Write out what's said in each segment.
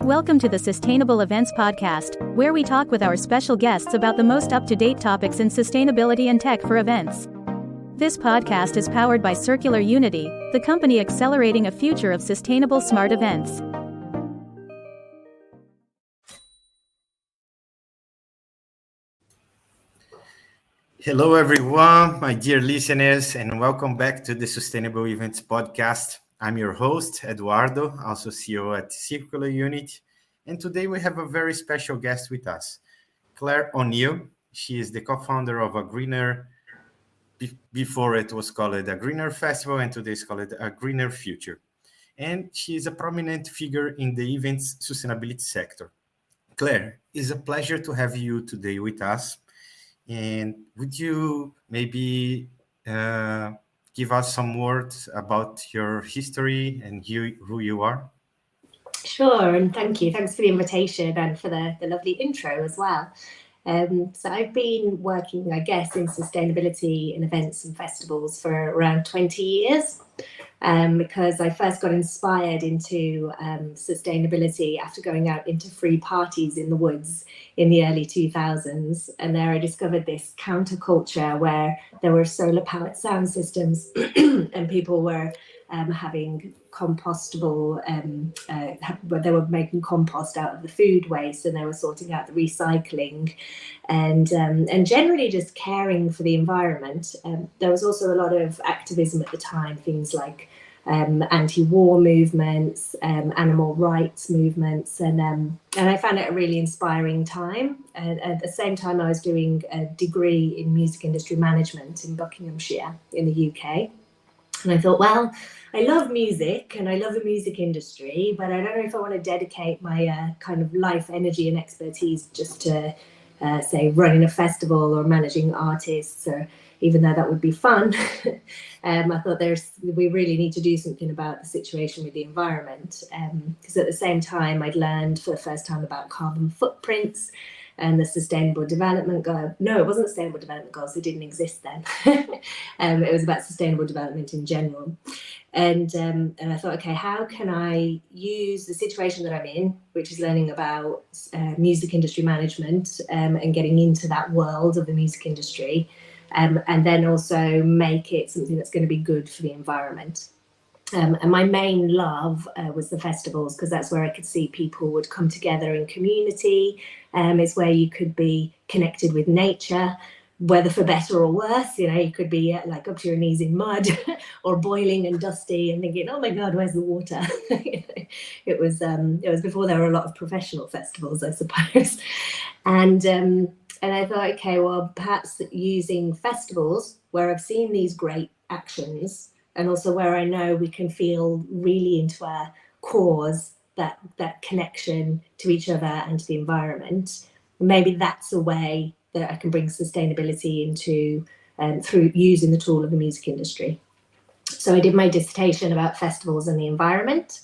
Welcome to the Sustainable Events Podcast, where we talk with our special guests about the most up-to-date topics in sustainability and tech for events. This podcast is powered by Circular Unity, the company accelerating a future of sustainable smart events. Hello, everyone, my dear listeners, and welcome back to the Sustainable Events Podcast. I'm your host, Eduardo, also CEO at Circular Unity. And today we have a very special guest with us, Claire O'Neill. She is the co-founder of A Greener, before it was called A Greener Festival, and today is called A Greener Future. And she is a prominent figure in the events sustainability sector. Claire, it's a pleasure to have you today with us. And would you maybe give us some words about your history and who you are? Sure, and thank you. Thanks for the invitation and for the lovely intro as well. So I've been working, I guess, in sustainability in events and festivals for around 20 years. Because I first got inspired into sustainability after going out into free parties in the woods in the early 2000s. And there I discovered this counterculture where there were solar powered sound systems and people were having compostable, they were making compost out of the food waste, and they were sorting out the recycling and generally just caring for the environment. There was also a lot of activism at the time, things like anti-war movements, animal rights movements, and I found it a really inspiring time. And at the same time, I was doing a degree in music industry management in Buckinghamshire in the UK. And I thought, well, I love music and I love the music industry, but I don't know if I want to dedicate my kind of life energy and expertise just to, say, running a festival or managing artists, or even though that would be fun. I thought we really need to do something about the situation with the environment. Because at the same time, I'd learned for the first time about carbon footprints and the Sustainable Development Goals. No, it wasn't Sustainable Development Goals. They didn't exist then. It was about sustainable development in general. And I thought, okay, how can I use the situation that I'm in, which is learning about music industry management and getting into that world of the music industry, and then also make it something that's going to be good for the environment. And my main love was the festivals, because that's where I could see people would come together in community. It's where you could be connected with nature, whether for better or worse. You know, you could be like up to your knees in mud or boiling and dusty and thinking, oh my God, where's the water? It was before there were a lot of professional festivals, I suppose. And I thought, okay, well, perhaps using festivals where I've seen these great actions, and also where I know we can feel really into our cause, that connection to each other and to the environment. Maybe that's a way that I can bring sustainability into through using the tool of the music industry. So I did my dissertation about festivals and the environment.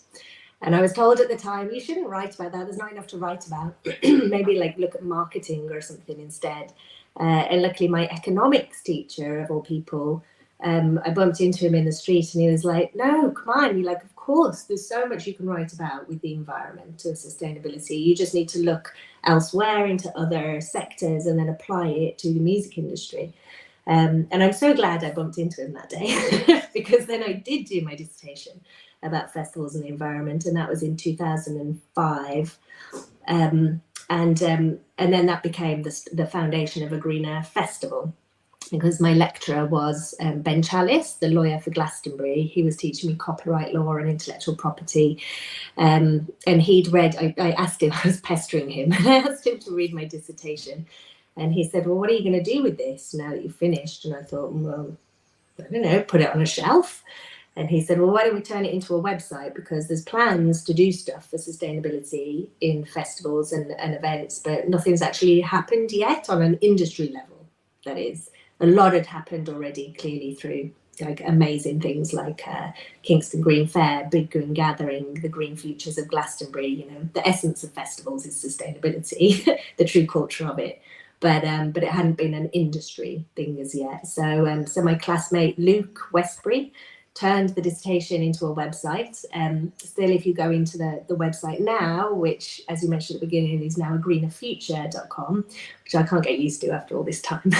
And I was told at the time, you shouldn't write about that. There's not enough to write about. Maybe like look at marketing or something instead. And luckily my economics teacher, of all people, I bumped into him in the street and he was like, no, come on. You're like, of course, there's so much you can write about with the environment and sustainability. You just need to look elsewhere into other sectors and then apply it to the music industry. And I'm so glad I bumped into him that day because then I did do my dissertation about festivals and the environment, and that was in 2005. And then that became the foundation of A Greener Festival, because my lecturer was Ben Chalice, the lawyer for Glastonbury. He was teaching me copyright law and intellectual property. And he'd read, I asked him, I was pestering him, and I asked him to read my dissertation. And he said, well, what are you going to do with this now that you've finished? And I thought, well, I don't know, put it on a shelf. And he said, well, why don't we turn it into a website? Because there's plans to do stuff for sustainability in festivals and events, but nothing's actually happened yet on an industry level, that is. A lot had happened already, clearly, through like amazing things like Kingston Green Fair, Big Green Gathering, the Green Futures of Glastonbury. You know, the essence of festivals is sustainability, the true culture of it. But it hadn't been an industry thing as yet. So my classmate Luke Westbury turned the dissertation into a website. Still, if you go into the website now, which, as you mentioned at the beginning, is now agreenerfuture.com, which I can't get used to after all this time.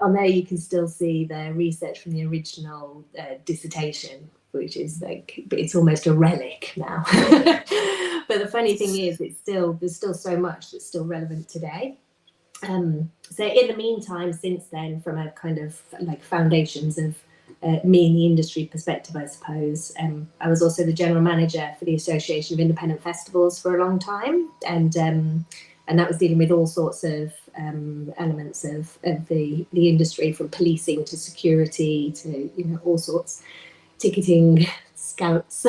On there, you can still see the research from the original dissertation, which is like, it's almost a relic now. But the funny thing is, there's still so much that's still relevant today. So in the meantime, since then, from a kind of like foundations of me in the industry perspective, I suppose, I was also the general manager for the Association of Independent Festivals for a long time, and that was dealing with all sorts of elements of the industry, from policing to security to all sorts, ticketing, scouts,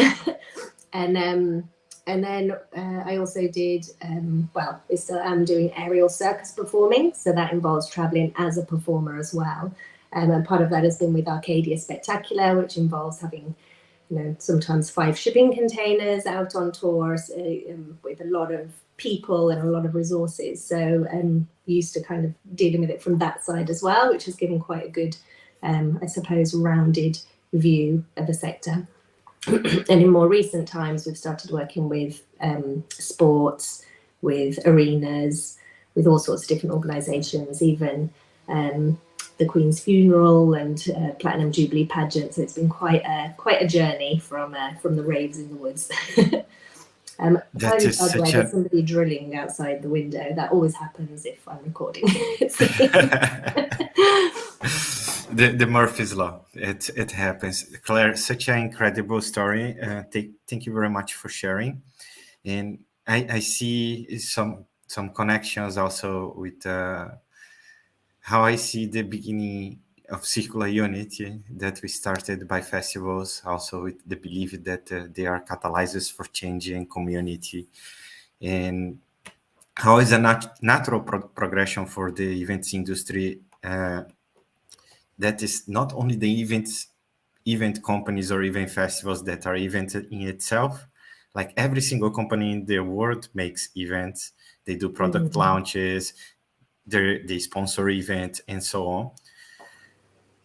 and then I also did, I still am doing aerial circus performing. So that involves traveling as a performer as well. And part of that has been with Arcadia Spectacular, which involves having, sometimes 5 shipping containers out on tours with a lot of people and a lot of resources. So used to kind of dealing with it from that side as well, which has given quite a good, I suppose, rounded view of the sector. And in more recent times, we've started working with sports, with arenas, with all sorts of different organisations, even the Queen's funeral and Platinum Jubilee pageant. So it's been quite a journey from the raves in the woods. That is such there's somebody drilling outside the window. That always happens if I'm recording. The Murphy's Law. It happens. Claire, such an incredible story. Thank you very much for sharing. And I see some connections also with how I see the beginning of Circular Unity, that we started by festivals, also with the belief that they are catalyzers for change in community, and how is a natural progression for the events industry. That is not only the event companies or event festivals that are events in itself. Like every single company in the world makes events. They do product launches, they sponsor events, and so on.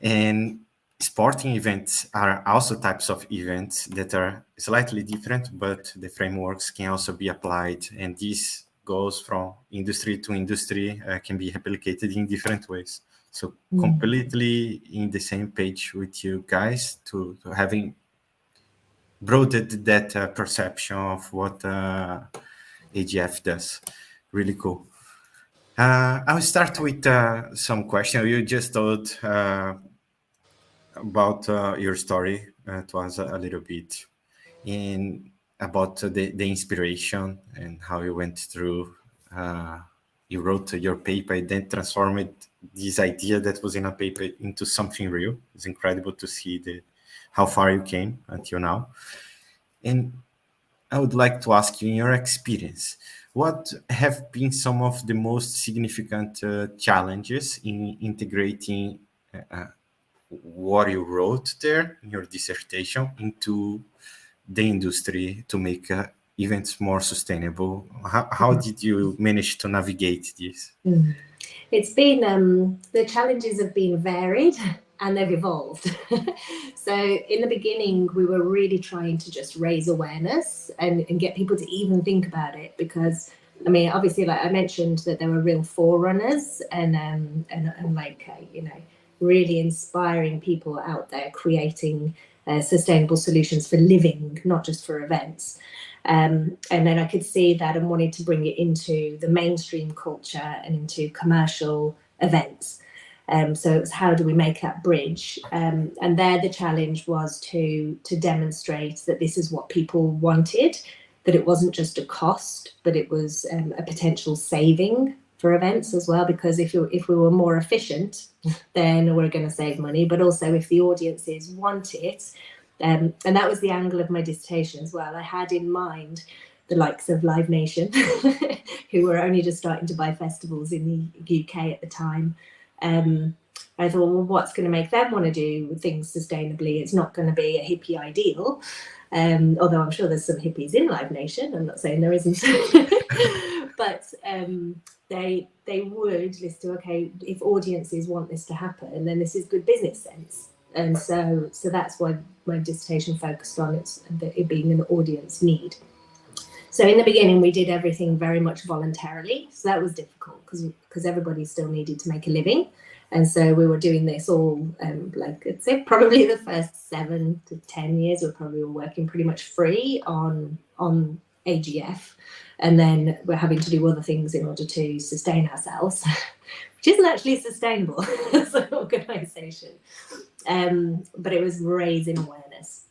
And sporting events are also types of events that are slightly different, but the frameworks can also be applied. And this goes from industry to industry, can be replicated in different ways. So completely in the same page with you guys to having broadened that perception of what AGF does. Really cool. I'll start with some questions. You just told about your story to us a little bit about the inspiration and how you went through. You wrote your paper and then transformed this idea that was in a paper into something real. It's incredible to see how far you came until now. And I would like to ask you, in your experience, what have been some of the most significant challenges in integrating what you wrote there in your dissertation into the industry to make events more sustainable? How did you manage to navigate this? It's been, the challenges have been varied and they've evolved. So in the beginning, we were really trying to just raise awareness and get people to even think about it, because I mean, obviously, like I mentioned, that there were real forerunners and like, really inspiring people out there creating sustainable solutions for living, not just for events. And then I could see that and wanted to bring it into the mainstream culture and into commercial events. So it was, how do we make that bridge? And there the challenge was to demonstrate that this is what people wanted, that it wasn't just a cost, but it was a potential saving for events as well. Because if we were more efficient, then we're going to save money. But also if the audiences want it, and that was the angle of my dissertation as well. I had in mind the likes of Live Nation, who were only just starting to buy festivals in the UK at the time. I thought, well, what's going to make them want to do things sustainably? It's not going to be a hippie ideal, although I'm sure there's some hippies in Live Nation. I'm not saying there isn't, but they would listen to, okay, if audiences want this to happen, then this is good business sense. And so that's why my dissertation focused on it being an audience need. So in the beginning, we did everything very much voluntarily. So that was difficult because everybody still needed to make a living. And so we were doing this all, like I'd say probably the first 7 to 10 years, we probably were working pretty much free on AGF. And then we're having to do other things in order to sustain ourselves, which isn't actually sustainable as an organisation. But it was raising awareness.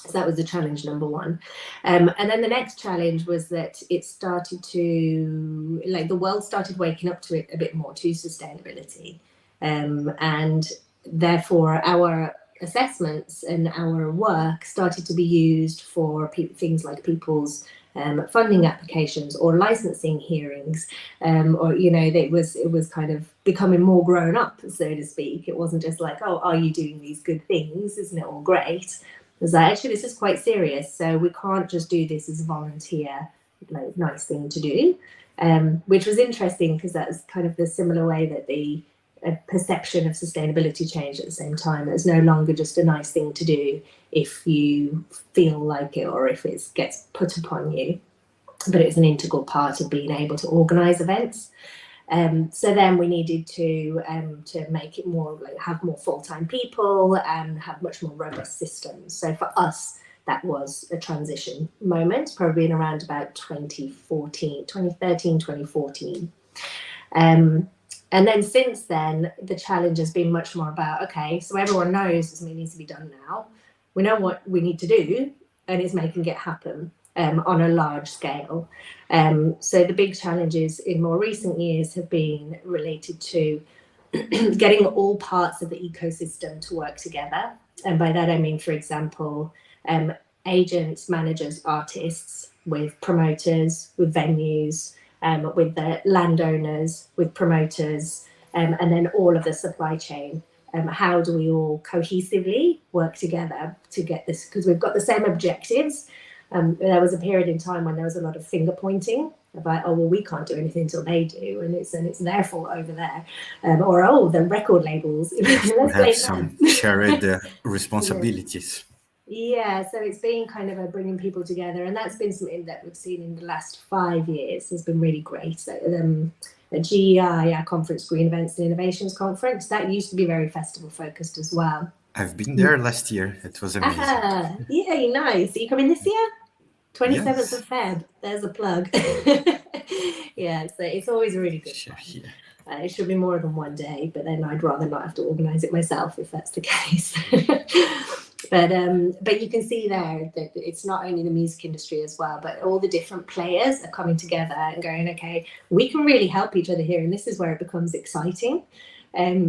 So that was the challenge number one. And then the next challenge was that it started to, like, the world started waking up to it a bit more, to sustainability. And therefore our assessments and our work started to be used for things like people's funding applications or licensing hearings, or, you know, it was kind of becoming more grown up, so to speak. It wasn't just like, oh, are you doing these good things? Isn't it all great? It was like, actually, this is quite serious. So we can't just do this as a volunteer, like, nice thing to do, which was interesting because that's kind of the similar way that the perception of sustainability changed at the same time. It's no longer just a nice thing to do if you feel like it or if it gets put upon you, but it's an integral part of being able to organise events. So then we needed to make it more, like, have more full-time people and have much more robust systems. So for us, that was a transition moment, probably in around about 2013, 2014. And then since then, the challenge has been much more about, okay, so everyone knows something needs to be done now. We know what we need to do, and it's making it happen on a large scale. So the big challenges in more recent years have been related to getting all parts of the ecosystem to work together. And by that, I mean, for example, agents, managers, artists, with promoters, with venues, with the landowners, with promoters, and then all of the supply chain. How do we all cohesively work together to get this? Because we've got the same objectives. There was a period in time when there was a lot of finger pointing about, oh, well, we can't do anything until they do, and it's their fault over there, or, oh, the record labels. Let's have some shared responsibilities. Yeah, so it's been kind of bringing people together, and that's been something that we've seen in the last 5 years. Has been really great. So, at GEI, our conference, Green Events and Innovations Conference, that used to be very festival focused as well. I've been there last year. It was amazing. Yeah, nice. Are you coming this year? 27th Yes. of Feb. There's a plug. Yeah, so it's always a really good Sure, time. yeah. It should be more than one day, but then I'd rather not have to organise it myself if that's the case. But you can see there that it's not only the music industry as well, but all the different players are coming together and going, okay, we can really help each other here. And this is where it becomes exciting,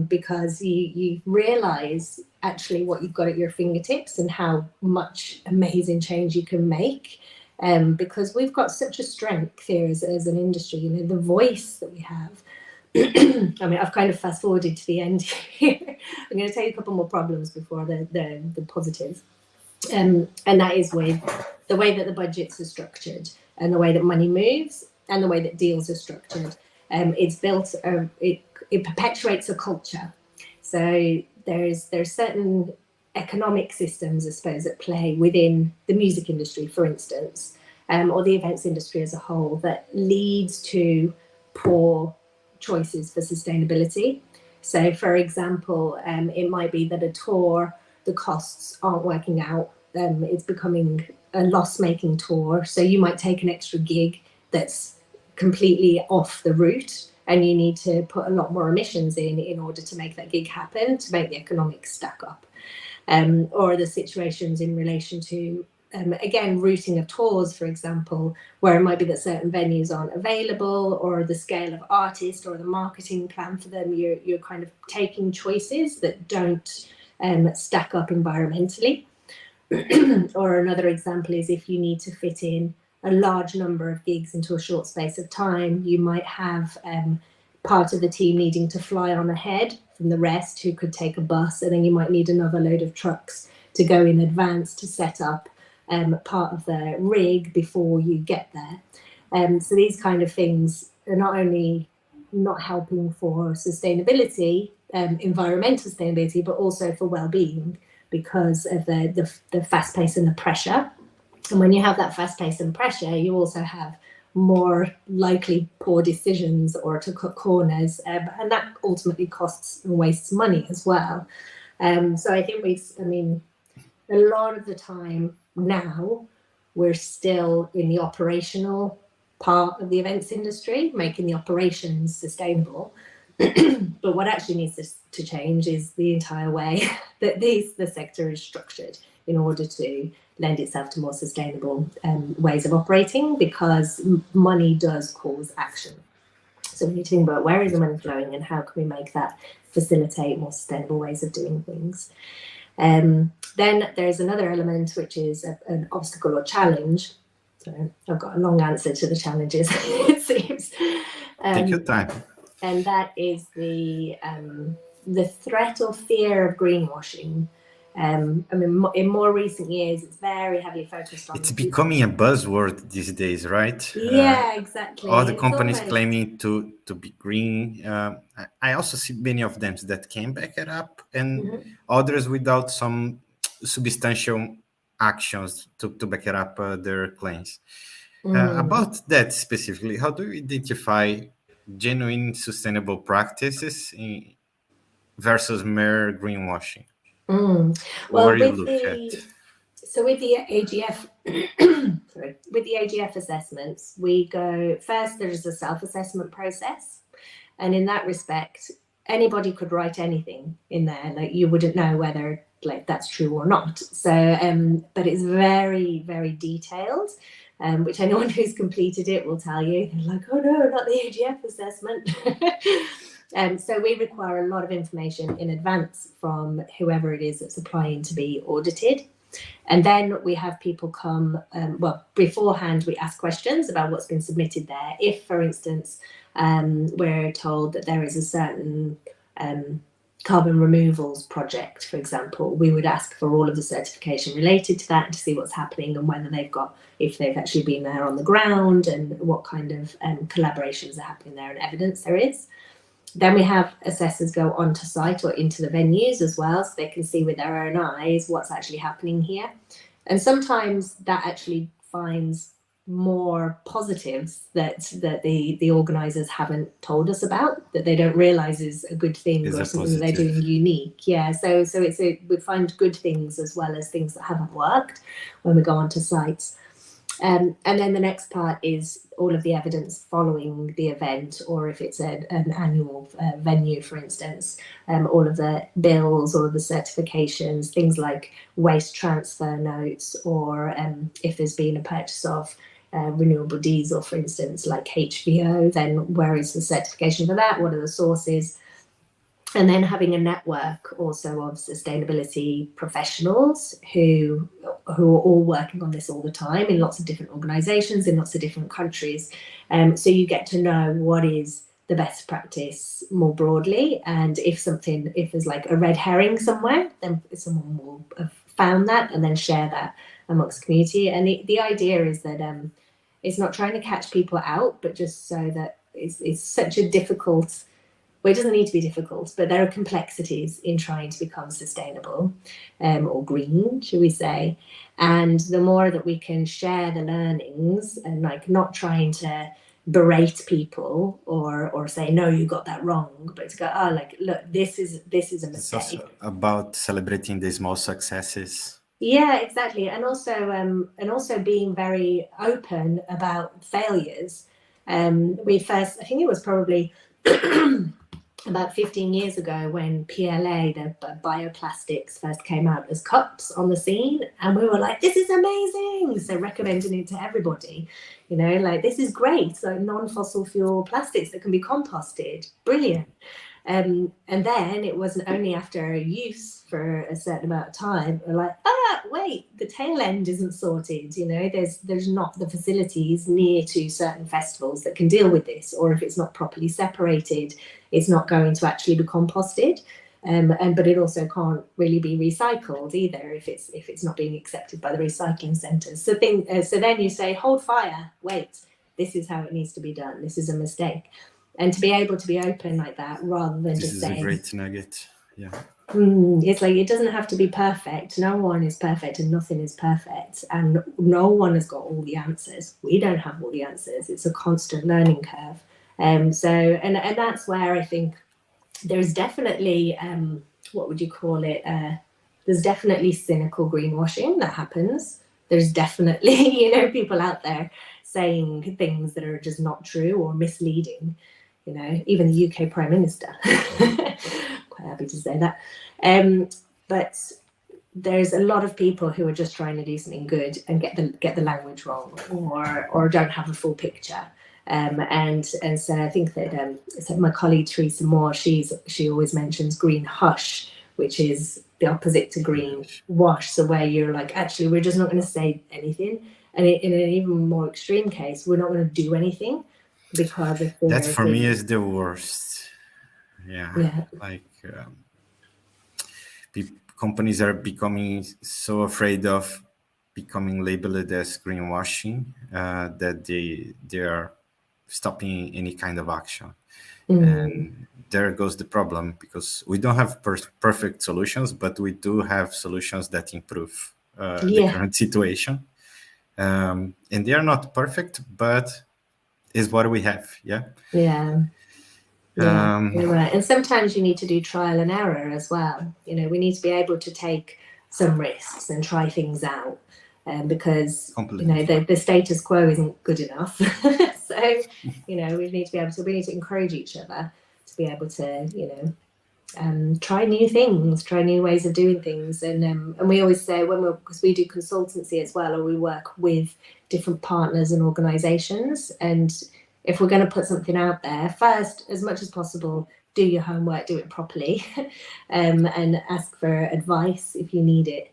because you realise actually what you've got at your fingertips and how much amazing change you can make. Because we've got such a strength here as an industry, you know, the voice that we have. I mean, I've kind of fast forwarded to the end here. I'm going to tell you a couple more problems before the positive. And that is with the way that the budgets are structured and the way that money moves and the way that deals are structured. It's built, it perpetuates a culture. So there's certain economic systems, I suppose, at play within the music industry, for instance, or the events industry as a whole, that leads to poor choices for sustainability. So, for example, it might be that a tour, the costs aren't working out. It's becoming a loss-making tour. So you might take an extra gig that's completely off the route, and you need to put a lot more emissions in order to make that gig happen, to make the economics stack up. Or the situations in relation to, again, routing of tours, for example, where it might be that certain venues aren't available, or the scale of artist or the marketing plan for them, you're kind of taking choices that don't stack up environmentally. Or another example is if you need to fit in a large number of gigs into a short space of time, you might have part of the team needing to fly on ahead from the rest who could take a bus, and then you might need another load of trucks to go in advance to set up part of the rig before you get there. So these kind of things are not only not helping for sustainability, environmental sustainability, but also for well-being because of the fast pace and the pressure. And when you have that fast pace and pressure, you also have more likely poor decisions or to cut corners, and that ultimately costs and wastes money as well. So I think a lot of the time now we're still in the operational part of the events industry, making the operations sustainable. But what actually needs to change is the entire way that the sector is structured in order to lend itself to more sustainable ways of operating, because money does cause action. So we need to think about where is the money flowing and how can we make that facilitate more sustainable ways of doing things. Then there's another element, which is an obstacle or challenge. So I've got a long answer to the challenges, it seems. Take your time. And that is the threat or fear of greenwashing. In more recent years, it's very heavily focused on. It's becoming a buzzword these days, right? Yeah, exactly. All the companies claiming to be green. I also see many of them that can back it up, and others without some substantial actions to back it up their claims. About that specifically, how do you identify genuine sustainable practices versus mere greenwashing? Well, What do you look at? So with the AGF, with the AGF assessments, we go first. There's a self-assessment process, and in that respect, anybody could write anything in there. Like, you wouldn't know whether that's true or not. So, but it's very, very detailed, which anyone who's completed it will tell you. They're like, oh no, not the AGF assessment. So we require a lot of information in advance from whoever it is that's applying to be audited. And then we have people come, beforehand we ask questions about what's been submitted there. If, for instance, we're told that there is a certain carbon removals project, for example, we would ask for all of the certification related to that to see what's happening and whether if they've actually been there on the ground and what kind of collaborations are happening there and evidence there is. Then we have assessors go onto site or into the venues as well, so they can see with their own eyes what's actually happening here. And sometimes that actually finds more positives that the organisers haven't told us about, that they don't realise is a good thing or something that they're doing unique. Yeah, so we find good things as well as things that haven't worked when we go onto sites. And then the next part is all of the evidence following the event, or if it's an annual venue, for instance, all of the bills, all of the certifications, things like waste transfer notes, or if there's been a purchase of renewable diesel, for instance, like HVO, then where is the certification for that? What are the sources? And then having a network also of sustainability professionals who are all working on this all the time in lots of different organisations in lots of different countries. So you get to know what is the best practice more broadly. And if there's like a red herring somewhere, then someone will have found that and then share that amongst the community. And the idea is that it's not trying to catch people out, but just so that it's such a difficult. Well, it doesn't need to be difficult, but there are complexities in trying to become sustainable or green, should we say. And the more that we can share the learnings and not trying to berate people or say, no, you got that wrong, but to go, look, this is a mistake. It's also about celebrating the small successes. Yeah, exactly. And also being very open about failures. I think it was probably about 15 years ago when PLA, the bioplastics, first came out as cups on the scene, and we were like, this is amazing, so recommending it to everybody, this is great, so non-fossil fuel plastics that can be composted, brilliant. And then it wasn't only after use for a certain amount of time, we're like, wait, the tail end isn't sorted. There's not the facilities near to certain festivals that can deal with this, or if it's not properly separated, it's not going to actually be composted. But it also can't really be recycled either if it's not being accepted by the recycling centres. So then you say, hold fire, wait, this is how it needs to be done. This is a mistake. And to be able to be open like that, rather than This just is saying, a great nugget. Yeah. It's like, it doesn't have to be perfect. No one is perfect and nothing is perfect. And no one has got all the answers. We don't have all the answers. It's a constant learning curve. And that's where I think there's definitely, what would you call it? There's definitely cynical greenwashing that happens. There's definitely, people out there saying things that are just not true or misleading. Even the UK Prime Minister. Quite happy to say that. But there's a lot of people who are just trying to do something good and get the language wrong, or don't have a full picture. And so I think that so my colleague Teresa Moore, she always mentions green hush, which is the opposite to green wash. So where you're like, actually, we're just not going to say anything. And in an even more extreme case, we're not going to do anything because of fear. That for me is the worst. Yeah. Like companies are becoming so afraid of becoming labeled as greenwashing that they are stopping any kind of action. And there goes the problem, because we don't have perfect solutions, but we do have solutions that improve the current situation. And they are not perfect, but is what we have. You're right. And sometimes you need to do trial and error as well. We need to be able to take some risks and try things out, because the status quo isn't good enough. So we need to encourage each other to be able to try new things, try new ways of doing things. And we always say, because we do consultancy as well, or we work with different partners and organizations, and if we're going to put something out there, first, as much as possible, do your homework, do it properly, and ask for advice if you need it.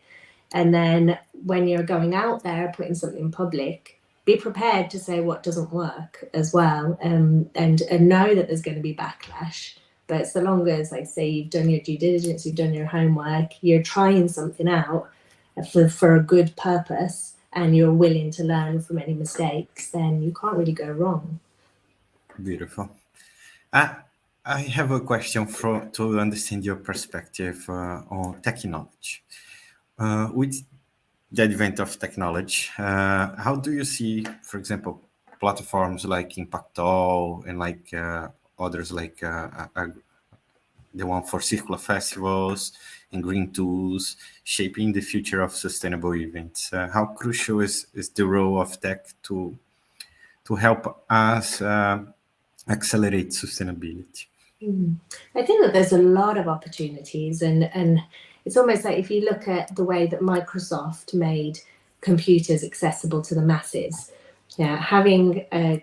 And then when you're going out there, putting something public, be prepared to say what doesn't work as well, and know that there's going to be backlash. But so long as, like, say, you've done your due diligence, you've done your homework, you're trying something out for a good purpose, and you're willing to learn from any mistakes, then you can't really go wrong. Beautiful. I have a question to understand your perspective on technology. With the advent of technology, how do you see, for example, platforms like Impactol and like others like the one for circular festivals and green tools shaping the future of sustainable events? How crucial is the role of tech to help us accelerate sustainability? I think that there's a lot of opportunities, and it's almost like if you look at the way that Microsoft made computers accessible to the masses, having an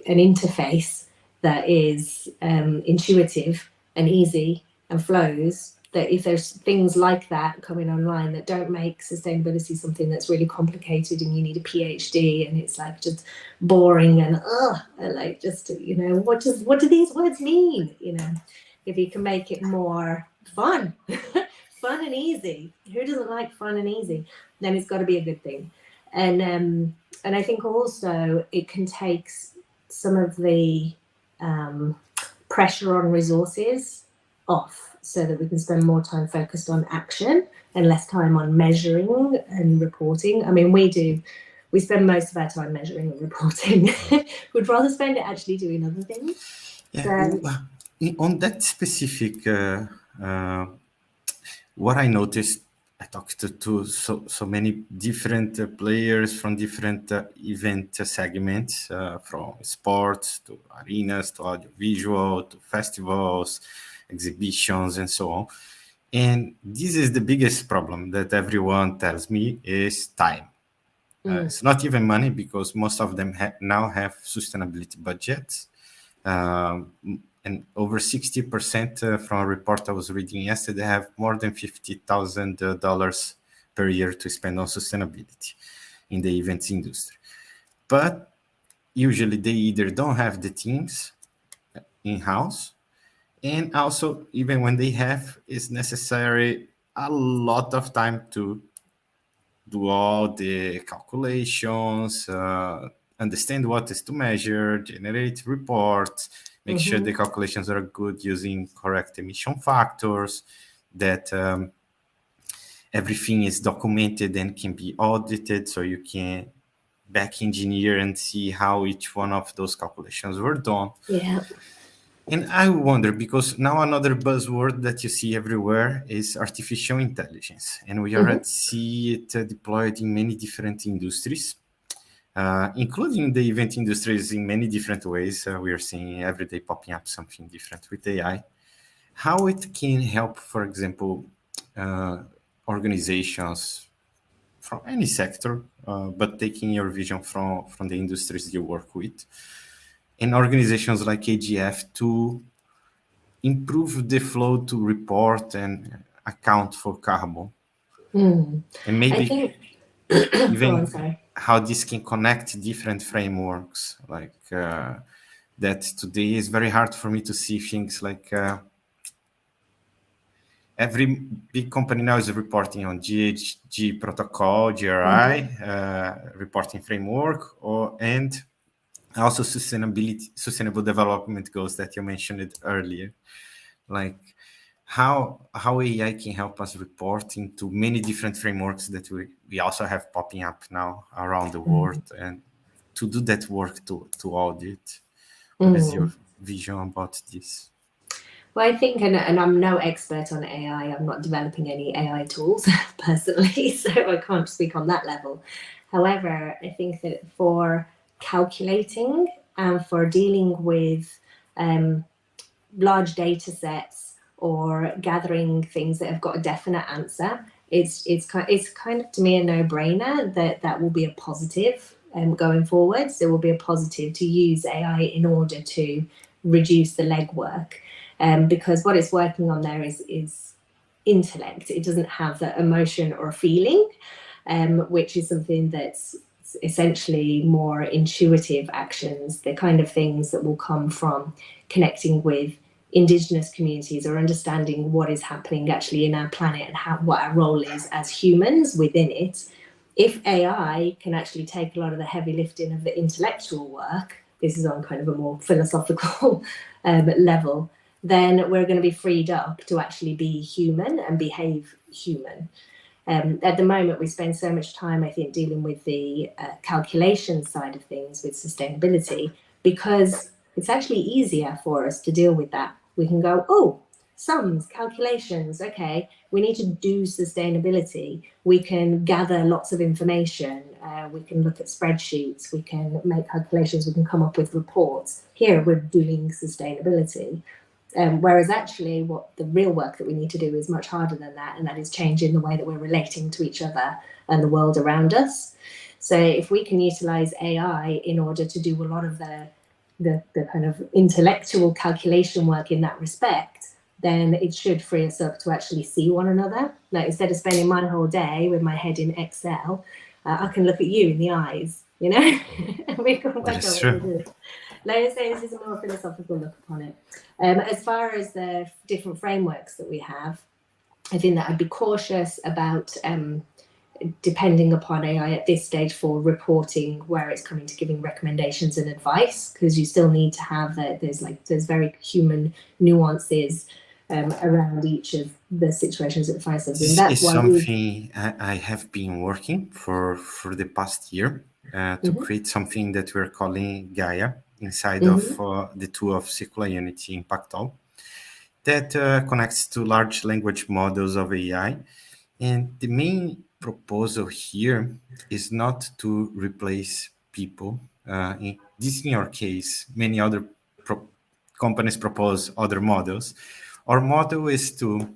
interface that is intuitive and easy and flows, that if there's things like that coming online that don't make sustainability something that's really complicated and you need a PhD and it's like just boring and like just what do these words mean? If you can make it more fun, fun and easy. Who doesn't like fun and easy? Then it's got to be a good thing. And I think also it can take some of the pressure on resources off, so that we can spend more time focused on action and less time on measuring and reporting. I mean, we spend most of our time measuring and reporting. We'd rather spend it actually doing other things. On that specific, what I noticed, I talked to so many different players from different event segments, from sports to arenas to audiovisual to festivals, exhibitions, and so on. And this is the biggest problem that everyone tells me is time. It's not even money, because most of them now have sustainability budgets. And over 60% from a report I was reading yesterday have more than $50,000 per year to spend on sustainability in the events industry. But usually they either don't have the teams in-house, and also even when they have, it's necessary a lot of time to do all the calculations, understand what is to measure, generate reports, make sure the calculations are good using correct emission factors, that everything is documented and can be audited, so you can back engineer and see how each one of those calculations were done. Yeah. And I wonder, because now another buzzword that you see everywhere is artificial intelligence, and we already see it deployed in many different industries, including the event industries in many different ways. We are seeing every day popping up something different with AI. How it can help, for example, organizations from any sector, but taking your vision from the industries you work with, and organizations like AGF to improve the flow to report and account for carbon. And I maybe think. even how this can connect different frameworks, like that today is very hard for me to see things like every big company now is reporting on GHG protocol, GRI, reporting framework, and also sustainable development goals that you mentioned earlier. Like how AI can help us report into many different frameworks that we also have popping up now around the world, and to do that work to audit. What is your vision about this? Well, I think, and I'm no expert on AI, I'm not developing any AI tools personally, so I can't speak on that level. However, I think that for calculating and for dealing with large data sets or gathering things that have got a definite answer, it's kind of to me a no-brainer that will be a positive going forwards. There will be a positive to use AI in order to reduce the legwork. Because what it's working on there is intellect. It doesn't have that emotion or feeling, which is something that's essentially more intuitive actions, the kind of things that will come from connecting with indigenous communities or understanding what is happening actually in our planet and what our role is as humans within it. If AI can actually take a lot of the heavy lifting of the intellectual work, this is on kind of a more philosophical level, then we're going to be freed up to actually be human and behave human. At the moment, we spend so much time, I think, dealing with the calculation side of things with sustainability, because it's actually easier for us to deal with that. We can go, oh, sums, calculations, okay, we need to do sustainability. We can gather lots of information. We can look at spreadsheets. We can make calculations. We can come up with reports. Here, we're doing sustainability. Whereas actually what the real work that we need to do is much harder than that, and that is changing the way that we're relating to each other and the world around us. So if we can utilize AI in order to do a lot of the kind of intellectual calculation work in that respect, then it should free us up to actually see one another. Like, instead of spending my whole day with my head in Excel, I can look at you in the eyes, you know, and we can work out what we do. Like I say, this is a more philosophical look upon it. As far as the different frameworks that we have, I think that I'd be cautious about depending upon AI at this stage for reporting where it's coming to giving recommendations and advice, because you still need to have that. There's very human nuances around each of the situations that we find ourselves in. That's something I have been working for the past year to create something that we're calling Gaia inside of the tool of Circular Unity Impact All, that connects to large language models of AI. And the main proposal here is not to replace people. In your case, many other companies propose other models. Our model is to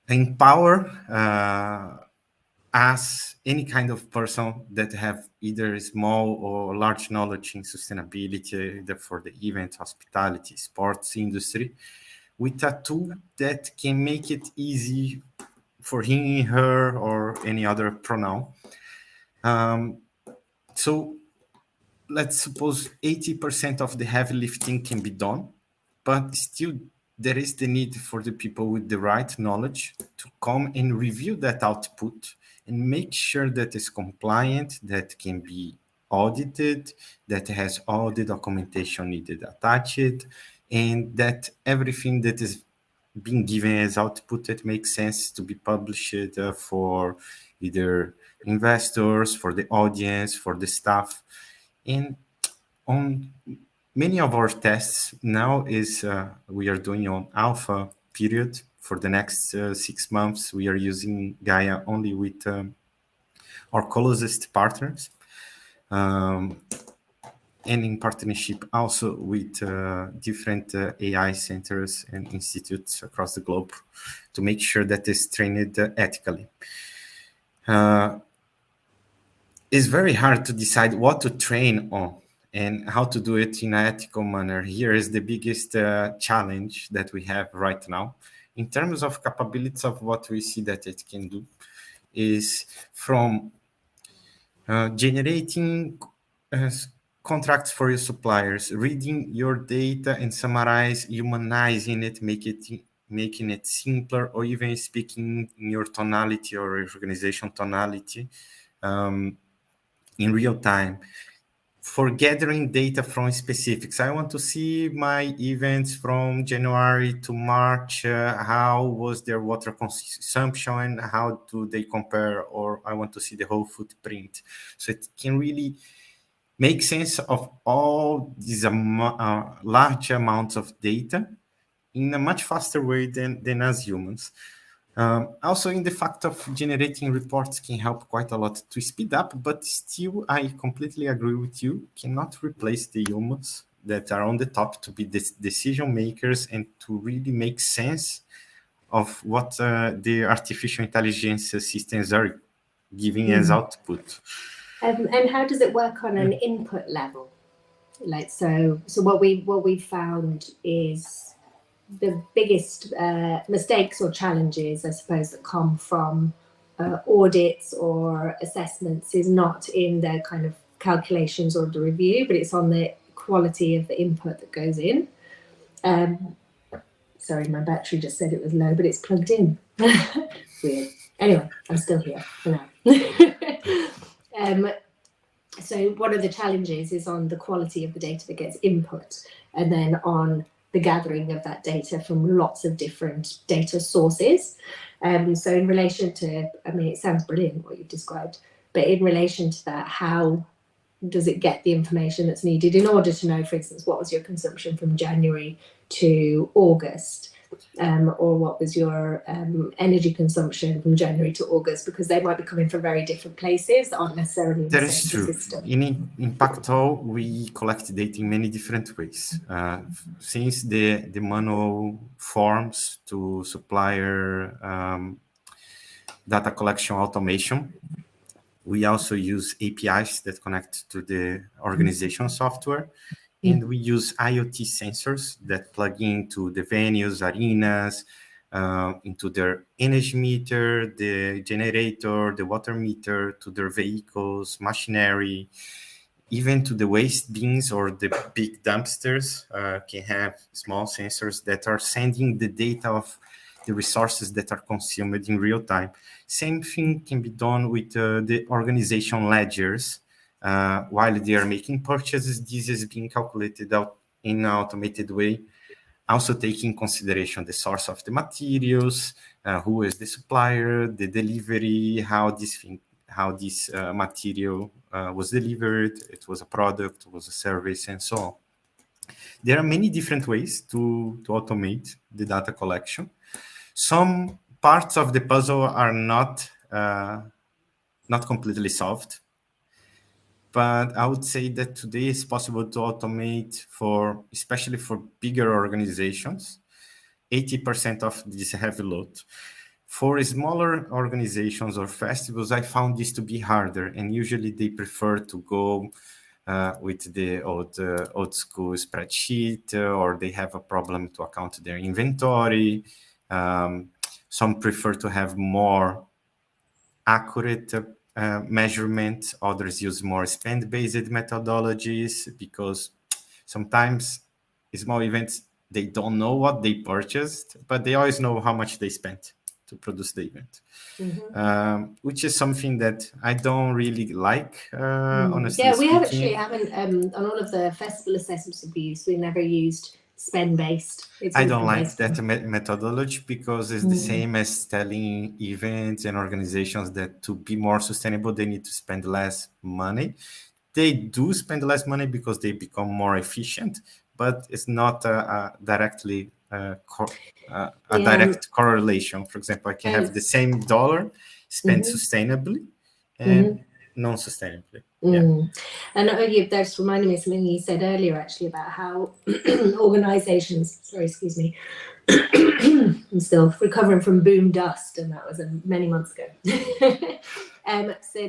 empower as any kind of person that have either small or large knowledge in sustainability, either for the event, hospitality, sports industry, with a tool that can make it easy for him, her, or any other pronoun. So let's suppose 80% of the heavy lifting can be done, but still there is the need for the people with the right knowledge to come and review that output and make sure that it's compliant, that can be audited, that has all the documentation needed attached, and that everything that is being given as output that makes sense to be published for either investors, for the audience, for the staff. And on many of our tests now is we are doing on alpha period. For the next 6 months, we are using Gaia only with our closest partners, and in partnership also with different AI centers and institutes across the globe to make sure that it's trained ethically. It's very hard to decide what to train on and how to do it in an ethical manner. Here is the biggest challenge that we have right now. In terms of capabilities of what we see that it can do is from generating contracts for your suppliers, reading your data and summarize, humanizing it, making it simpler, or even speaking in your tonality or your organization tonality in real time. For gathering data from specifics, I want to see my events from January to March. How was their water consumption? How do they compare? Or I want to see the whole footprint. So it can really make sense of all these large amounts of data in a much faster way than as humans. Also, in the fact of generating reports can help quite a lot to speed up, but still, I completely agree with you, cannot replace the humans that are on the top to be the decision makers and to really make sense of what the artificial intelligence systems are giving as output. And how does it work on an input level? Like so what we found is the biggest mistakes or challenges, I suppose, that come from audits or assessments is not in the kind of calculations or the review, but it's on the quality of the input that goes in. Sorry, my battery just said it was low, but it's plugged in. Weird. Anyway, I'm still here for now. So one of the challenges is on the quality of the data that gets input, and then on the gathering of that data from lots of different data sources. So in relation to, I mean, it sounds brilliant what you've described, but in relation to that, how does it get the information that's needed in order to know, for instance, what was your consumption from January to August? Or what was your energy consumption from January to August, because they might be coming from very different places that aren't necessarily in the That same is true. system. In Impacto, we collect data in many different ways. Since the manual forms to supplier data collection automation, we also use APIs that connect to the organization software. And we use IoT sensors that plug into the venues, arenas, into their energy meter, the generator, the water meter, to their vehicles, machinery, even to the waste bins or the big dumpsters can have small sensors that are sending the data of the resources that are consumed in real time. Same thing can be done with the organization ledgers. While they are making purchases, this is being calculated out in an automated way, also taking consideration the source of the materials, who is the supplier, the delivery, how this material was delivered, it was a product, it was a service, and so on. There are many different ways to automate the data collection. Some parts of the puzzle are not completely solved, but I would say that today it's possible to automate especially for bigger organizations, 80% of this heavy load. For smaller organizations or festivals, I found this to be harder, and usually they prefer to go with the old school spreadsheet, or they have a problem to account their inventory. Some prefer to have more accurate measurement. Others use more spend-based methodologies, because sometimes small events, they don't know what they purchased, but they always know how much they spent. produce the event. Mm-hmm. Which is something that I don't really like, honestly Yeah, we speaking. haven't on all of the festival assessments we've used, we never used spend-based. I don't like that methodology because it's the Mm. same as telling events and organizations that to be more sustainable, they need to spend less money. They do spend less money because they become more efficient, but it's not directly a direct correlation. For example, I can have the same dollar spent sustainably and non-sustainably. Yeah. And that's reminding me of something you said earlier, actually, about how organizations, sorry, excuse me, I'm still recovering from boom dust, and that was many months ago. So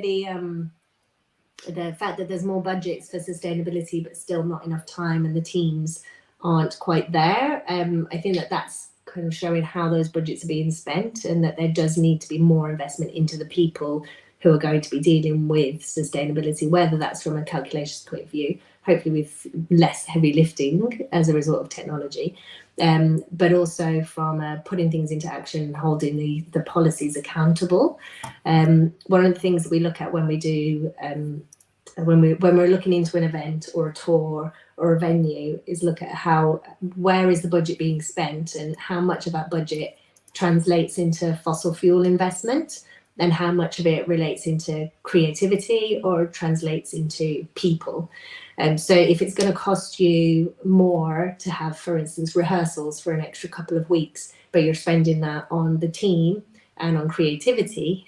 the fact that there's more budgets for sustainability, but still not enough time, and the teams aren't quite there. I think that's kind of showing how those budgets are being spent, and that there does need to be more investment into the people who are going to be dealing with sustainability, whether that's from a calculations point of view, hopefully with less heavy lifting as a result of technology, but also from putting things into action and holding the policies accountable. One of the things that we look at when we do when we're looking into an event or a tour or a venue is look at where is the budget being spent, and how much of that budget translates into fossil fuel investment, and how much of it relates into creativity or translates into people. So if it's going to cost you more to have, for instance, rehearsals for an extra couple of weeks, but you're spending that on the team and on creativity,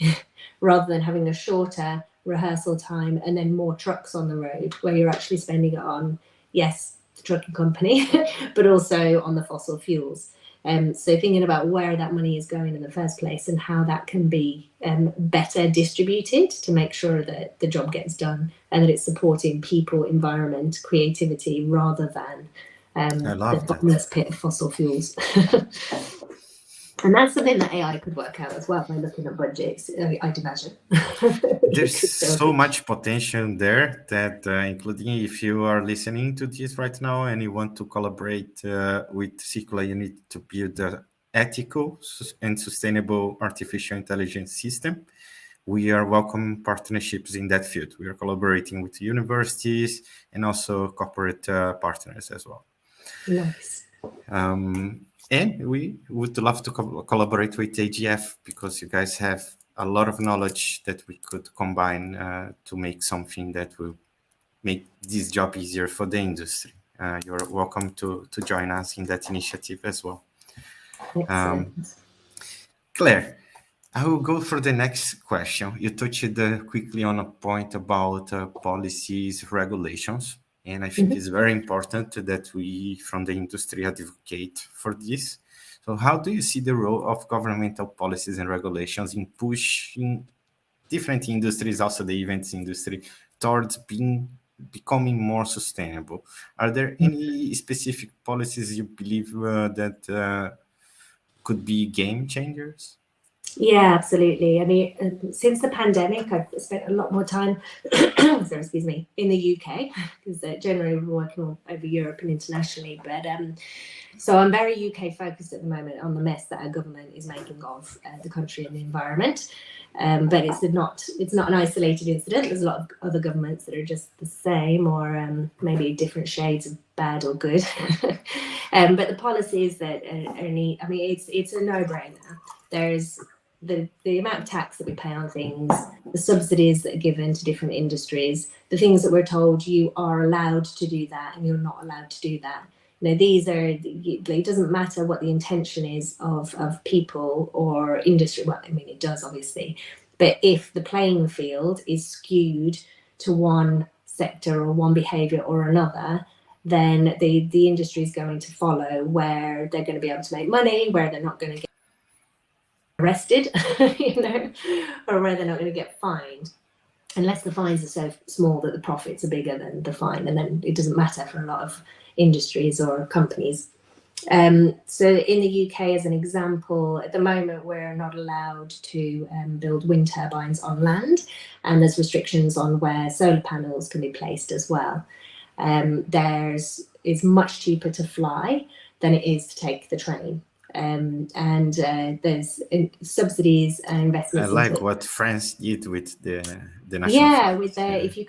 rather than having a shorter rehearsal time and then more trucks on the road, where you're actually spending it on, yes, the trucking company, but also on the fossil fuels. So thinking about where that money is going in the first place and how that can be better distributed to make sure that the job gets done and that it's supporting people, environment, creativity, rather than the bottomless pit of fossil fuels. And that's something that AI could work out as well by looking at budgets, I'd imagine. There's so much potential there that, including if you are listening to this right now and you want to collaborate with Circular Unit to build an ethical and sustainable artificial intelligence system, we are welcoming partnerships in that field. We are collaborating with universities and also corporate partners as well. Nice. And we would love to collaborate with AGF because you guys have a lot of knowledge that we could combine to make something that will make this job easier for the industry. You're welcome to join us in that initiative as well. Claire, I will go for the next question. You touched quickly on a point about policies, regulations. And I think it's very important that we, from the industry, advocate for this. So how do you see the role of governmental policies and regulations in pushing different industries, also the events industry, towards becoming more sustainable? Are there any specific policies you believe that could be game changers? Yeah, absolutely. I mean, since the pandemic, I've spent a lot more time, sorry, excuse me, in the UK, because generally we're working all over Europe and internationally. But so I'm very UK focused at the moment on the mess that our government is making of the country and the environment. But it's not an isolated incident. There's a lot of other governments that are just the same, or maybe different shades of bad or good. But the policies that are neat, I mean, it's a no-brainer. There's the amount of tax that we pay on things, the subsidies that are given to different industries, the things that we're told you are allowed to do that and you're not allowed to do that. You know, these are, it doesn't matter what the intention is of people or industry. Well, I mean, it does obviously, but if the playing field is skewed to one sector or one behavior or another, then the industry is going to follow where they're going to be able to make money, where they're not going to get arrested, you know, or where they're not going to get fined, unless the fines are so small that the profits are bigger than the fine, and then it doesn't matter for a lot of industries or companies. So in the UK, as an example, at the moment we're not allowed to build wind turbines on land, and there's restrictions on where solar panels can be placed as well. It's much cheaper to fly than it is to take the train and there's subsidies and investments. I like what France did with the national. Yeah, with if you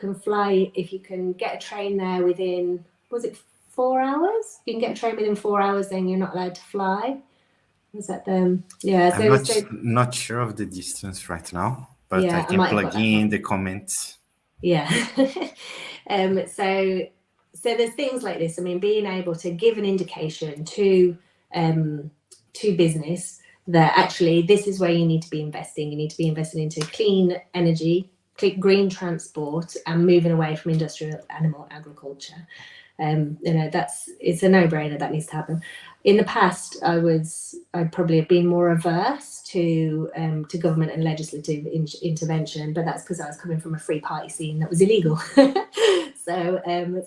can get a train there within, was it 4 hours? You can get a train within 4 hours, then you're not allowed to fly. Was that them? Yeah, so I'm not sure of the distance right now, but yeah, I can plug in the comments. Yeah. So there's things like this. I mean, being able to give an indication to business that actually this is where you need to be investing. You need to be investing into clean energy, green transport, and moving away from industrial animal agriculture. It's a no-brainer that needs to happen. In the past, I'd probably have been more averse to government and legislative intervention, but that's because I was coming from a free party scene that was illegal. So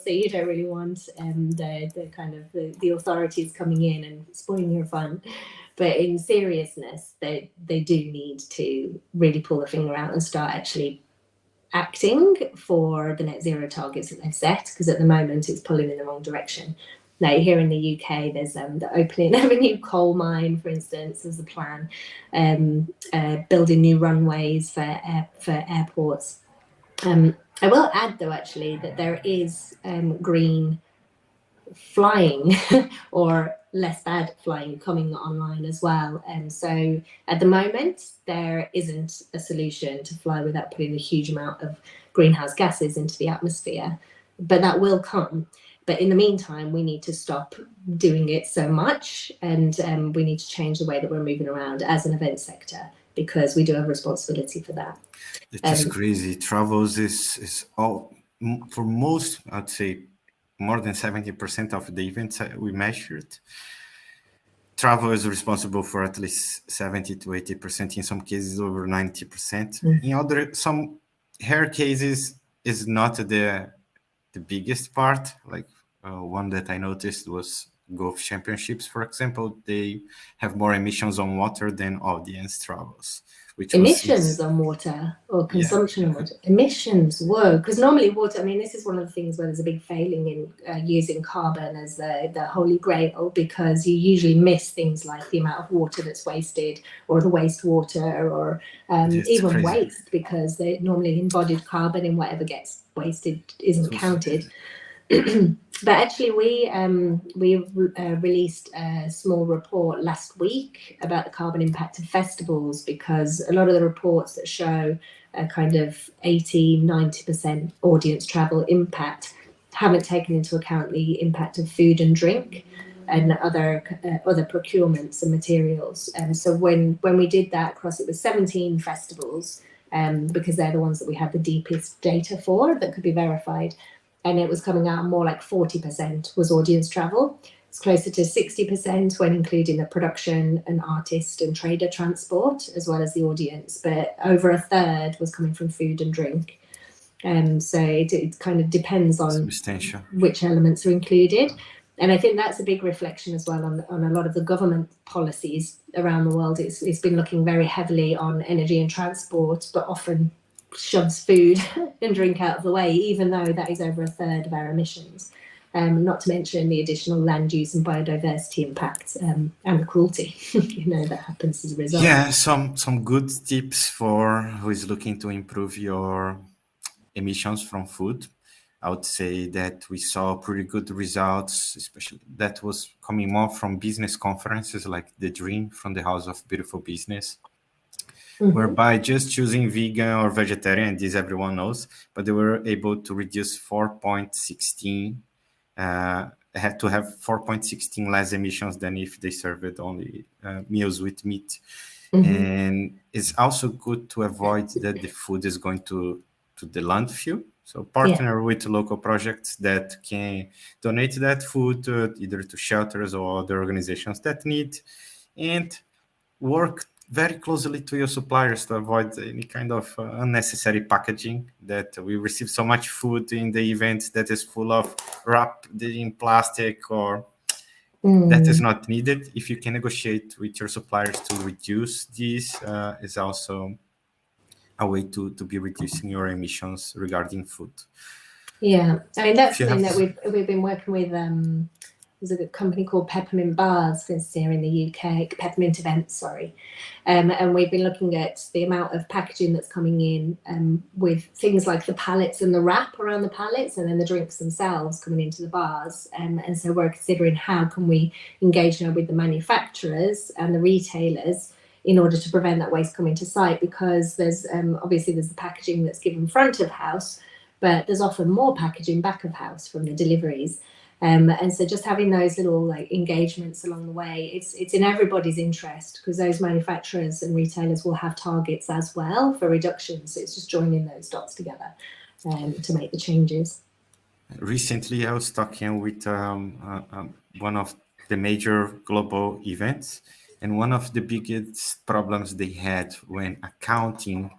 you don't really want the authorities coming in and spoiling your fun. But in seriousness, they do need to really pull the finger out and start actually acting for the net zero targets that they've set, because at the moment it's pulling in the wrong direction. Now, here in the UK, there's the opening of a new coal mine, for instance, as a plan, building new runways for airports. I will add, though, actually, that there is green flying or less bad flying coming online as well. And so at the moment, there isn't a solution to fly without putting a huge amount of greenhouse gases into the atmosphere, but that will come. But in the meantime, we need to stop doing it so much, and we need to change the way that we're moving around as an event sector, because we do have a responsibility for that. It's just crazy. Travels is all, for most, I'd say, more than 70% of the events we measured. Travel is responsible for at least 70 to 80%, in some cases over 90%. In some rare cases is not the biggest part. Like one that I noticed was golf championships, for example. They have more emissions on water than audience travels. Emissions on water or consumption of water? Emissions, whoa. Because normally water, I mean, this is one of the things where there's a big failing in using carbon as the holy grail, because you usually miss things like the amount of water that's wasted, or the wastewater, or even crazy waste, because they normally embodied carbon in whatever gets wasted isn't counted. But actually, we released a small report last week about the carbon impact of festivals, because a lot of the reports that show a kind of 80-90% audience travel impact haven't taken into account the impact of food and drink and other procurements and materials. And so when we did that across, it was 17 festivals, because they're the ones that we have the deepest data for that could be verified. And it was coming out more like 40% was audience travel. It's closer to 60% when including the production and artist and trader transport, as well as the audience. But over a third was coming from food and drink. So it kind of depends on which elements are included. And I think that's a big reflection as well on a lot of the government policies around the world. It's been looking very heavily on energy and transport, but often shoves food and drink out of the way, even though that is over a third of our emissions. Not to mention the additional land use and biodiversity impacts and the cruelty, that happens as a result. Yeah, some good tips for who is looking to improve your emissions from food. I would say that we saw pretty good results, especially that was coming more from business conferences like the Dream from the House of Beautiful Business. Whereby just choosing vegan or vegetarian, this everyone knows, but they were able to reduce 4.16, had to have 4.16 less emissions than if they served only meals with meat. And it's also good to avoid that the food is going to the landfill. So partner with local projects that can donate that food either to shelters or other organizations that need, and work very closely to your suppliers to avoid any kind of unnecessary packaging. That we receive so much food in the events that is full of wrapped in plastic or that is not needed. If you can negotiate with your suppliers to reduce this, is also a way to be reducing your emissions regarding food. Yeah, I mean, that's the thing that we've been working with there's a company called Peppermint Bars that's here in the UK, Peppermint Events, sorry. And we've been looking at the amount of packaging that's coming in with things like the pallets and the wrap around the pallets, and then the drinks themselves coming into the bars. And so we're considering how can we engage now with the manufacturers and the retailers in order to prevent that waste coming to site, because there's obviously there's the packaging that's given front of house, but there's often more packaging back of house from the deliveries. And so just having those little like engagements along the way, it's in everybody's interest, because those manufacturers and retailers will have targets as well for reductions. So it's just joining those dots together to make the changes. Recently, I was talking with one of the major global events, and one of the biggest problems they had when accounting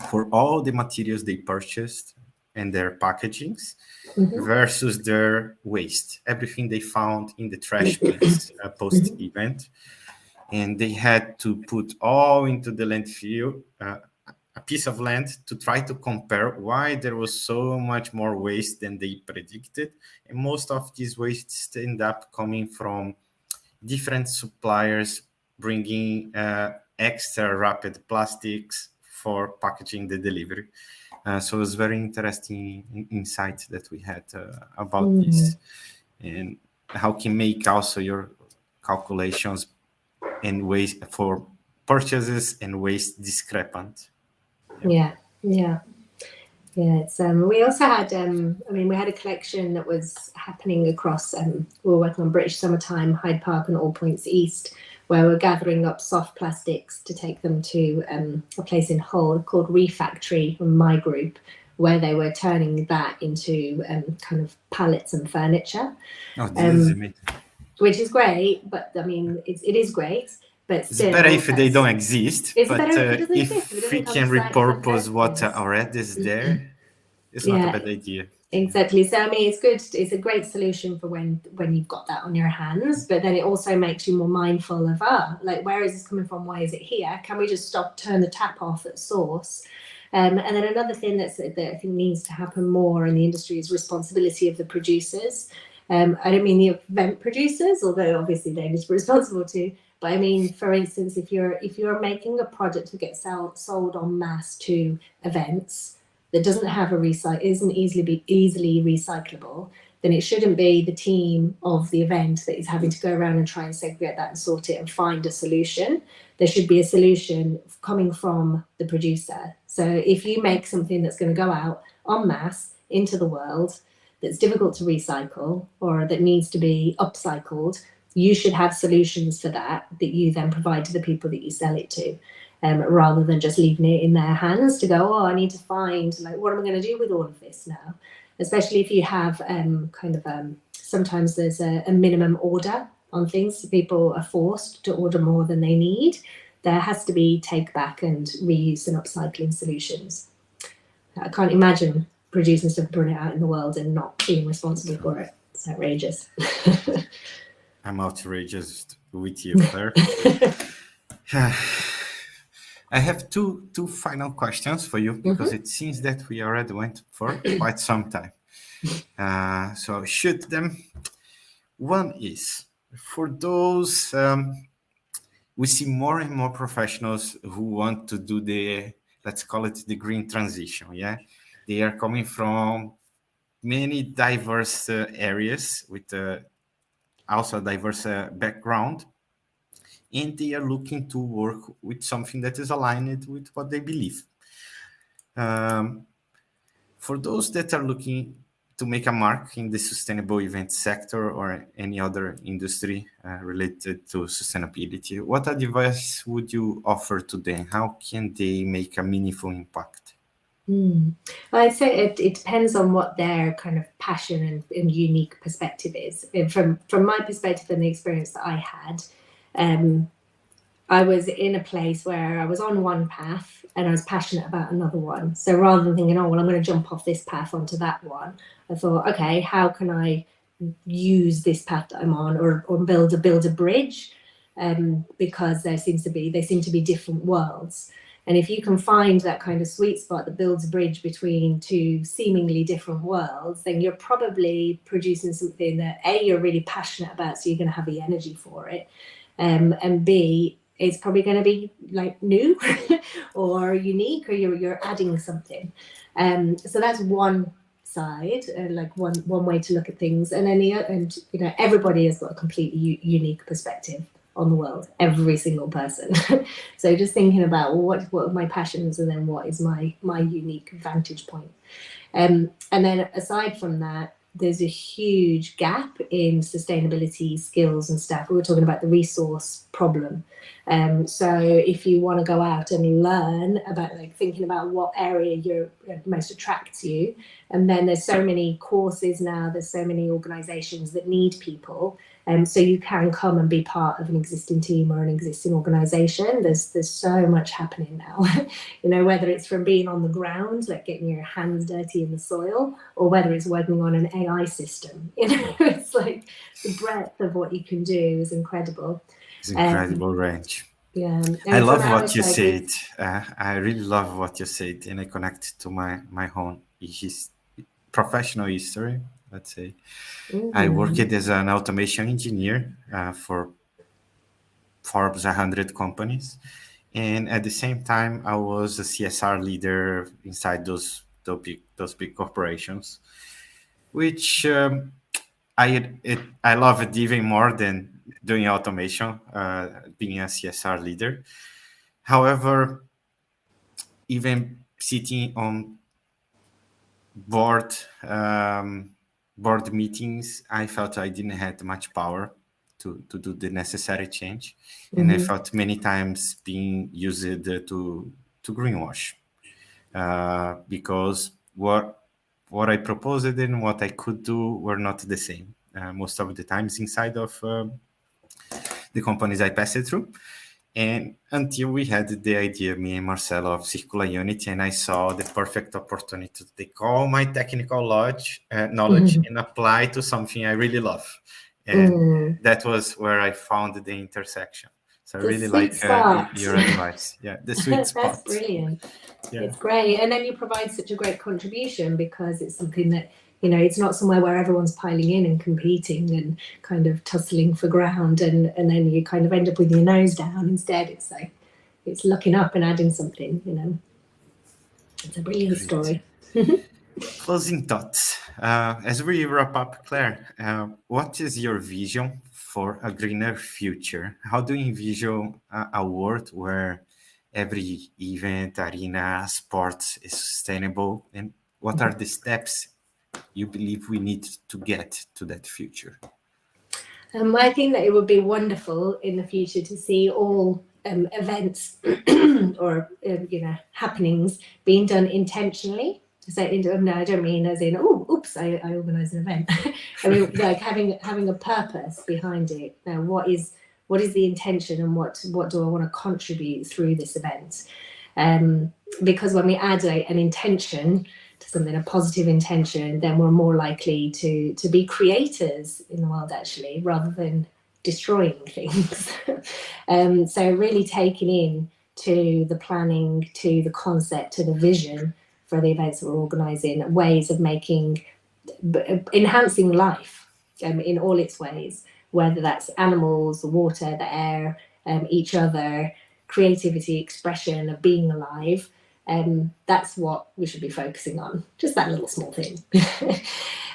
for all the materials they purchased and their packagings versus their waste, everything they found in the trash bins post-event. And they had to put all into the landfill, a piece of land, to try to compare why there was so much more waste than they predicted. And most of these wastes end up coming from different suppliers bringing extra rapid plastics for packaging the delivery. So it was very interesting insight that we had about this, and how can make also your calculations and waste for purchases and waste discrepant. Yeah. It's we also had we had a collection that was happening across we were working on British Summertime, Hyde Park and All Points East, where we're gathering up soft plastics to take them to a place in Hull called Refactory from my group, where they were turning that into kind of pallets and furniture. Oh, this is amazing. Which is great, but I mean it is great. But it's better if they don't exist. It's but better if we can repurpose what already is there, it's not a bad idea. Exactly. So I mean, it's good. It's a great solution for when you've got that on your hands. But then it also makes you more mindful of like, where is this coming from? Why is it here? Can we just turn the tap off at source? And then another thing that I think needs to happen more in the industry is responsibility of the producers. I don't mean the event producers, although obviously they need to be responsible too. But I mean, for instance, if you're making a product to get sold en masse to events that doesn't have isn't easily recyclable, then it shouldn't be the team of the event that is having to go around and try and segregate that and sort it and find a solution. There should be a solution coming from the producer. So if you make something that's going to go out en masse into the world that's difficult to recycle or that needs to be upcycled, you should have solutions for that you then provide to the people that you sell it to, rather than just leaving it in their hands to go, I need to find, like, what am I going to do with all of this now? Especially if you have sometimes there's a minimum order on things. So people are forced to order more than they need. There has to be take back and reuse and upcycling solutions. I can't imagine producing stuff and putting it out in the world and not being responsible for it. It's outrageous. I'm outrageous with you, Claire. I have two final questions for you, because it seems that we already went for quite some time. So I'll shoot them. One is, for those, we see more and more professionals who want to do let's call it the green transition, yeah? They are coming from many diverse areas with also a diverse background, and they are looking to work with something that is aligned with what they believe. For those that are looking to make a mark in the sustainable event sector or any other industry related to sustainability, what advice would you offer to them? How can they make a meaningful impact? Well, I'd say it depends on what their kind of passion and unique perspective is. And from my perspective and the experience that I had, I was in a place where I was on one path and I was passionate about another one. So rather than thinking, I'm going to jump off this path onto that one, I thought, okay, how can I use this path that I'm on or build a bridge? Because they seem to be different worlds. And if you can find that kind of sweet spot that builds a bridge between two seemingly different worlds, then you're probably producing something that A, you're really passionate about, so you're going to have the energy for it, and B, it's probably going to be like new or unique, or you're adding something. So that's one side, like one way to look at things. And then everybody has got a completely unique perspective on the world, every single person. So just thinking about, well, what are my passions, and then what is my unique vantage point. And then aside from that, there's a huge gap in sustainability skills and stuff. We were talking about the resource problem. So if you want to go out and learn about, like, thinking about what area most attracts you, and then there's so many courses now, there's so many organizations that need people. So you can come and be part of an existing team or an existing organization. There's so much happening now, whether it's from being on the ground, like getting your hands dirty in the soil, or whether it's working on an AI system. It's like the breadth of what you can do is incredible. It's incredible range. Yeah, I love what you said. I really love what you said, and I connect to my own professional history, let's say. I worked as an automation engineer for Forbes 100 companies. And at the same time, I was a CSR leader inside those big corporations, which I love it even more than doing automation, being a CSR leader. However, even sitting on board meetings, I felt I didn't have much power to do the necessary change. And I felt many times being used to greenwash, because what I proposed and what I could do were not the same most of the times inside of the companies I passed through. And until we had the idea, me and Marcelo, of Circular Unity, and I saw the perfect opportunity to take all my technical knowledge and apply to something I really love. And that was where I found the intersection. So I really like your advice. Yeah, the sweet spot. That's brilliant. Yeah. It's great. And then you provide such a great contribution, because it's something that, it's not somewhere where everyone's piling in and competing and kind of tussling for ground, and then you kind of end up with your nose down. Instead, it's like, it's looking up and adding something, It's a brilliant story. Closing thoughts. As we wrap up, Claire, what is your vision for a greener future? How do you envision a world where every event, arena, sports is sustainable? And what are the steps you believe we need to get to that future? I think that it would be wonderful in the future to see all events or happenings being done intentionally. So no, I don't mean as in, I organise an event. I mean, like having a purpose behind it. Now, what is the intention, and what do I want to contribute through this event? Because when we add an intention to something, a positive intention, then we're more likely to be creators in the world, actually, rather than destroying things. So really taking in to the planning, to the concept, to the vision for the events that we're organising, ways of enhancing life in all its ways, whether that's animals, the water, the air, each other, creativity, expression of being alive. That's what we should be focusing on, just that little small thing.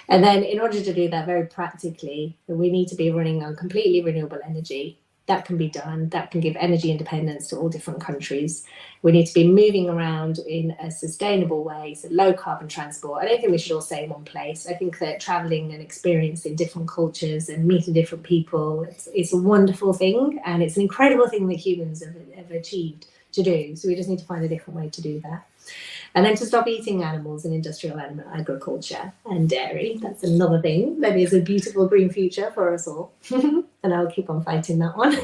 And then in order to do that very practically, we need to be running on completely renewable energy. That can be done. That can give energy independence to all different countries. We need to be moving around in a sustainable way, so low carbon transport. I don't think we should all stay in one place. I think that traveling and experiencing different cultures and meeting different people, it's a wonderful thing, and it's an incredible thing that humans have achieved to do. So we just need to find a different way to do that. And then to stop eating animals and industrial agriculture and dairy. That's another thing that is a beautiful green future for us all. And I'll keep on fighting that one.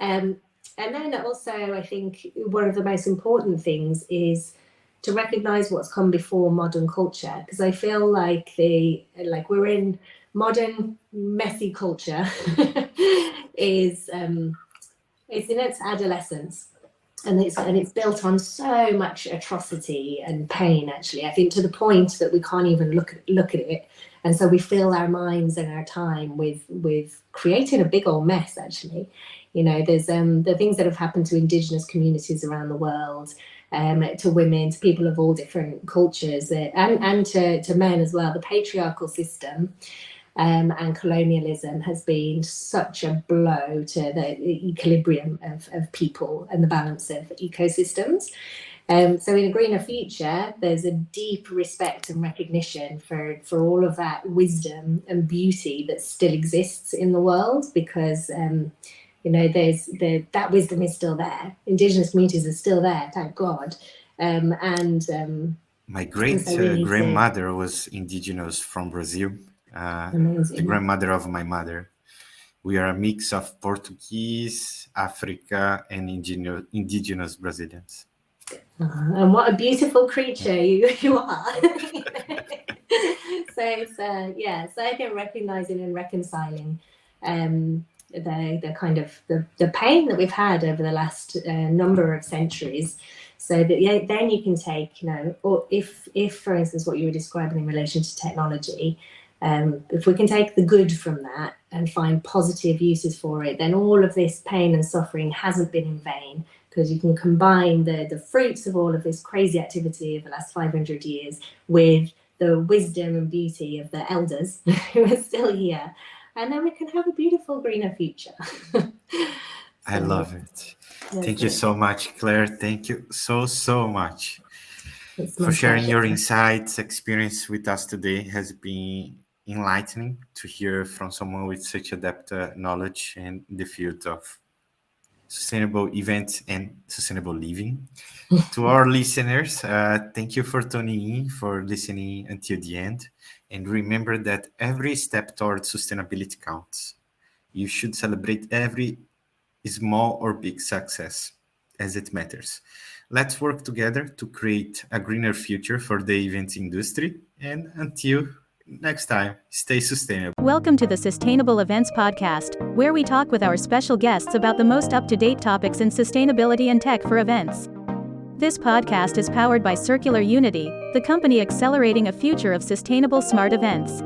And then also, I think one of the most important things is to recognize what's come before modern culture, because I feel like we're in modern messy culture is it's in its adolescence. and it's built on so much atrocity and pain, actually. I think to the point that we can't even look at it, and so we fill our minds and our time with creating a big old mess. Actually, there's the things that have happened to Indigenous communities around the world, to women, to people of all different cultures, and to men as well. The patriarchal system. And colonialism has been such a blow to the equilibrium of people and the balance of ecosystems. So in a greener future, there's a deep respect and recognition for all of that wisdom and beauty that still exists in the world, because that wisdom is still there. Indigenous communities are still there, thank God. My great grandmother was indigenous from Brazil. The grandmother of my mother. We are a mix of Portuguese, Africa, and indigenous Brazilians. And what a beautiful creature you are. So I think recognizing and reconciling the kind of the pain that we've had over the last number of centuries, so that then you can take, or if for instance what you were describing in relation to technology, if we can take the good from that and find positive uses for it, then all of this pain and suffering hasn't been in vain, because you can combine the fruits of all of this crazy activity of the last 500 years with the wisdom and beauty of the elders who are still here, and then we can have a beautiful greener future. I love it. Thank you so much, Claire. Thank you so much for sharing your insights, experience with us today. Has been enlightening to hear from someone with such a depth knowledge in the field of sustainable events and sustainable living. To our listeners, thank you for tuning in, for listening until the end. And remember that every step towards sustainability counts. You should celebrate every small or big success, as it matters. Let's work together to create a greener future for the events industry. And until next time, stay sustainable. Welcome to the Sustainable Events Podcast, where we talk with our special guests about the most up-to-date topics in sustainability and tech for events. This podcast is powered by Circular Unity, the company accelerating a future of sustainable smart events.